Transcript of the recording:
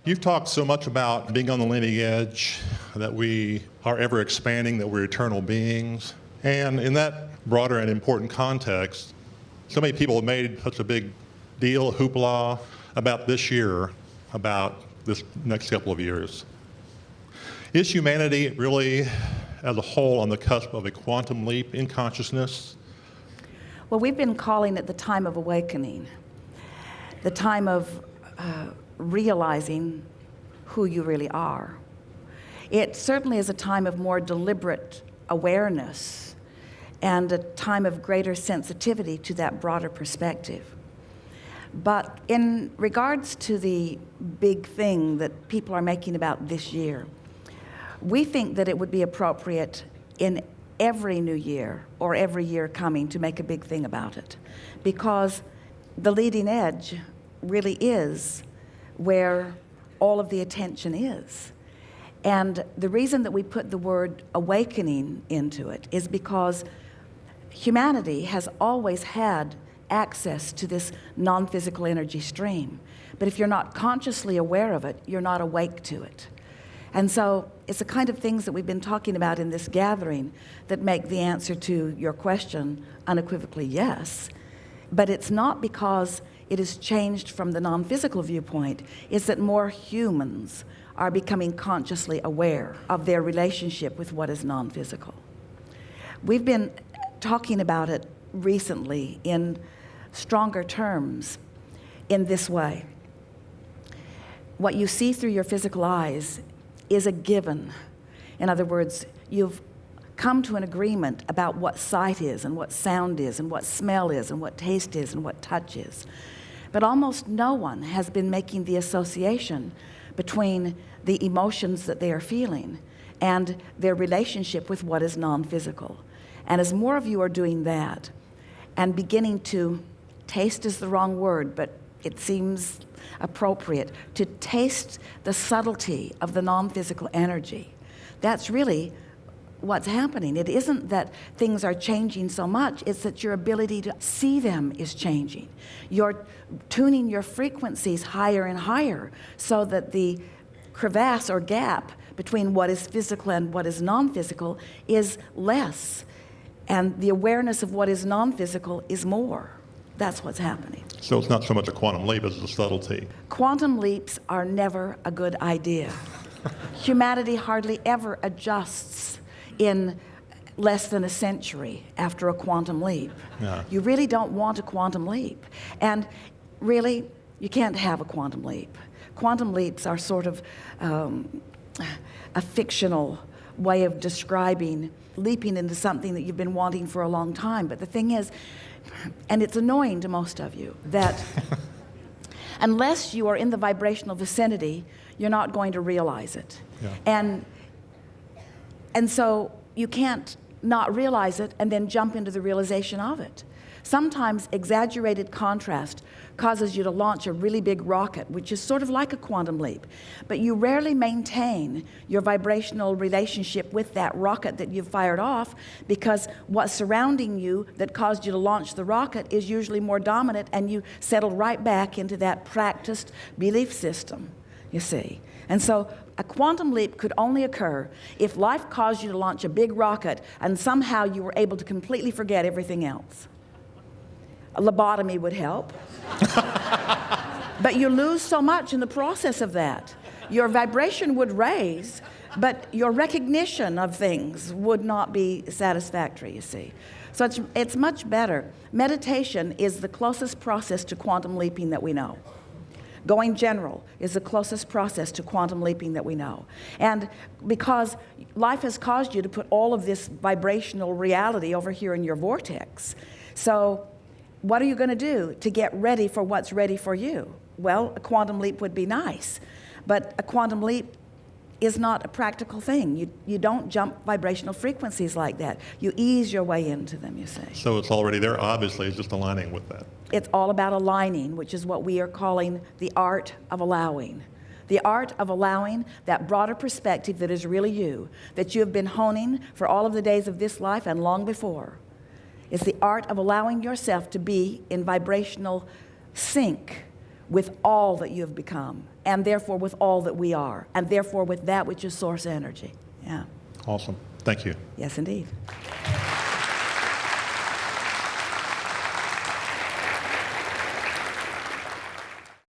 You've talked so much about being on the leading edge, that we are ever expanding, that we're eternal beings. And in that broader and important context, so many people have made such a big deal, hoopla, about this year, about this next couple of years. Is humanity really, as a whole, on the cusp of a quantum leap in consciousness? Well, we've been calling it the time of awakening, the time of realizing who you really are. It certainly is a time of more deliberate awareness and a time of greater sensitivity to that broader perspective. But in regards to the big thing that people are making about this year, we think that it would be appropriate in every new year or every year coming to make a big thing about it, because the leading edge really is where all of the attention is. And the reason that we put the word awakening into it is because humanity has always had access to this non-physical energy stream. But if you're not consciously aware of it, you're not awake to it. And so it's the kind of things that we've been talking about in this gathering that make the answer to your question unequivocally yes. But it's not because it has changed from the non-physical viewpoint. It's that more humans are becoming consciously aware of their relationship with what is non-physical. We've been talking about it recently in stronger terms in this way. What you see through your physical eyes is a given. In other words, you've come to an agreement about what sight is and what sound is and what smell is and what taste is and what touch is. But almost no one has been making the association between the emotions that they are feeling and their relationship with what is non-physical. And as more of you are doing that and beginning to, taste is the wrong word, but it seems appropriate, to taste the subtlety of the non-physical energy, that's really what's happening. It isn't that things are changing so much, it's that your ability to see them is changing. You're tuning your frequencies higher and higher so that the crevasse or gap between what is physical and what is non-physical is less, and the awareness of what is non-physical is more. That's what's happening. So it's not so much a quantum leap as a subtlety. Quantum leaps are never a good idea. Humanity hardly ever adjusts in less than a century after a quantum leap. Yeah. You really don't want a quantum leap. And really, you can't have a quantum leap. Quantum leaps are sort of a fictional way of describing leaping into something that you've been wanting for a long time. But the thing is, and it's annoying to most of you, that unless you are in the vibrational vicinity, you're not going to realize it. Yeah. And so you can't not realize it and then jump into the realization of it. Sometimes exaggerated contrast causes you to launch a really big rocket, which is sort of like a quantum leap. But you rarely maintain your vibrational relationship with that rocket that you've fired off, because what's surrounding you that caused you to launch the rocket is usually more dominant, and you settle right back into that practiced belief system, you see. And so a quantum leap could only occur if life caused you to launch a big rocket and somehow you were able to completely forget everything else. A lobotomy would help. But you lose so much in the process of that. Your vibration would raise, but your recognition of things would not be satisfactory, you see. So it's much better. Meditation is the closest process to quantum leaping that we know. Going general is the closest process to quantum leaping that we know. And because life has caused you to put all of this vibrational reality over here in your vortex, so what are you going to do to get ready for what's ready for you? Well, a quantum leap would be nice, but a quantum leap is not a practical thing. You don't jump vibrational frequencies like that. You ease your way into them, you see. So it's already there, obviously, it's just aligning with that. It's all about aligning, which is what we are calling the art of allowing. The art of allowing that broader perspective that is really you, that you have been honing for all of the days of this life and long before. It's the art of allowing yourself to be in vibrational sync with all that you have become, and therefore with all that we are, and therefore with that which is source energy. Yeah. Awesome. Thank you. Yes, indeed.